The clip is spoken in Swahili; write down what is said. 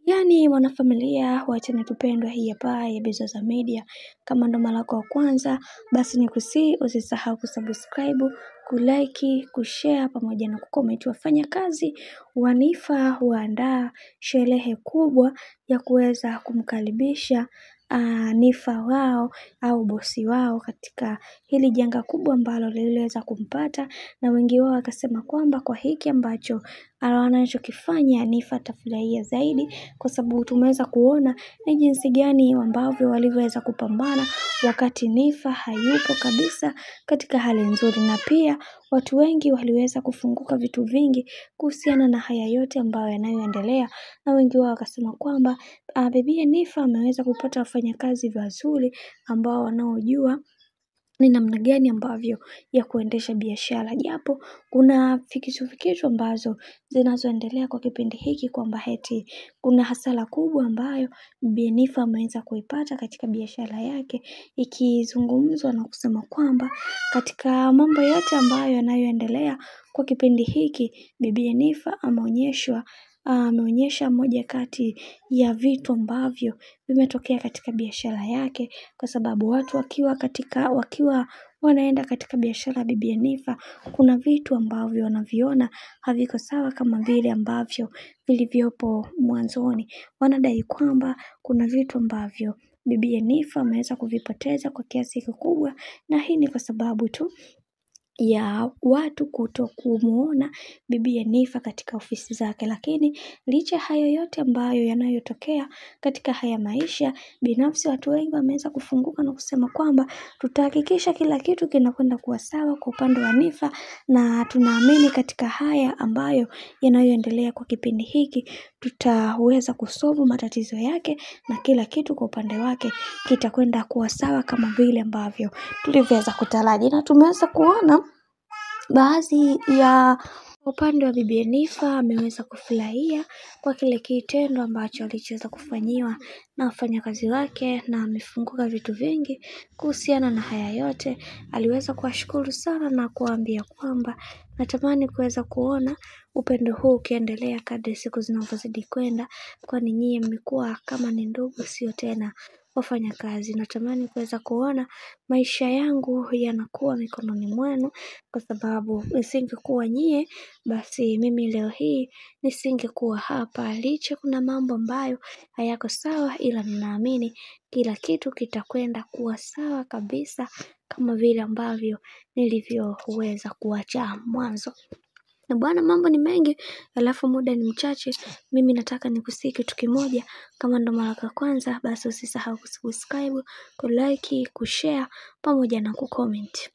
Yani mwanafamilia wa channel tupendwa hii hapa ya Bizoza Media. Kama ndo mara yako ya kwanza, basi nikusii usisahau kusubscribe, kulike, kushare pamoja na kucomment. Wafanya kazi Wanifa huandaa sherehe kubwa ya kuweza kumkaribisha Nifa wao au bosi wao katika hili janga kubwa ambalo liliweza kumpata, na wengi wao wakasema kwamba kwa hiki ambacho wanachokifanya Nifa atafurahia zaidi, kwa sababu tumeweza kuona ni jinsi gani ambavyo walivyoweza kupambana wakati Nifa hayupo kabisa katika hali nzuri, na pia watu wengi waliweza kufunguka vitu vingi kuhusiana na haya yote ambayo yanayoendelea, na wengi wao wakasema kwamba bibi Nifa ameweza kupata wafanyakazi wazuri ambao wanaojua ni namna gani ambavyo ya kuendesha biashara, japo kuna fikisu ambazo zinazoendelea kwa kipindi hiki kwamba eti kuna hasara kubwa ambayo bibi Nifa ameweza kuipata katika biashara yake, ikizungumzwa na kusema kwamba katika mambo yote ambayo yanayoendelea kwa kipindi hiki bibi Nifa ameonyesha moja kati ya vitu ambavyo vimetokea katika biashara yake, kwa sababu watu wakiwa wanaenda katika biashara bibi Nifa, kuna vitu ambavyo wanaviona haviko sawa kama vile ambavyo vilivyopo mwanzoni. Wanadai kwamba kuna vitu ambavyo bibi Nifa ameweza kuvipoteza kwa kiasi kikubwa, na hii ni kwa sababu tu ya watu kutokumuona bibi Nifa katika ofisi zake. Lakini licha hayo yote ambayo yanayotokea katika haya maisha, binafsi watu wengi wameweza kufunguka na kusema kwamba tutahakikisha kila kitu kinakwenda kuwa sawa kwa upande wa Nifa, na tunaamini katika haya ambayo yanayoendelea kwa kipindi hiki tutaweza kusolve matatizo yake, na kila kitu kwa upande wake kitakwenda kuwa sawa kama vile ambavyo tulivyoweza kutaraji. Na tumeweza kuona baadhi ya upande wa bibi Nifa ameweza kufurahia kwa kile kitendo ambacho alichoweza kufanyiwa na wafanyakazi wake, na amefunguka vitu vingi kuhusiana na haya yote. Aliweza kuwashukuru sana na kuambia kwamba natamani kuweza kuona upendo huu ukiendelea kadri siku zinavyozidi kwenda, kwani nyie mmekuwa kama ni ndugu, sio tena wafanyakazi. Natamani kuweza kuona maisha yangu yanakuwa mikononi mwenu, kwa sababu nisingekuwa nyie basi mimi leo hii nisingekuwa hapa. Licha kuna mambo ambayo hayako sawa, ila ninaamini kila kitu kitakwenda kuwa sawa kabisa kama vile ambavyo nilivyoweza kuacha mwanzo. Na bwana, mambo ni mengi alafu muda ni mchache. Mimi nataka nikusii kitu kimoja. Kama ndo mara ya kwanza, basi usisahau kusubscribe, kulike, kushare pamoja na kucomment.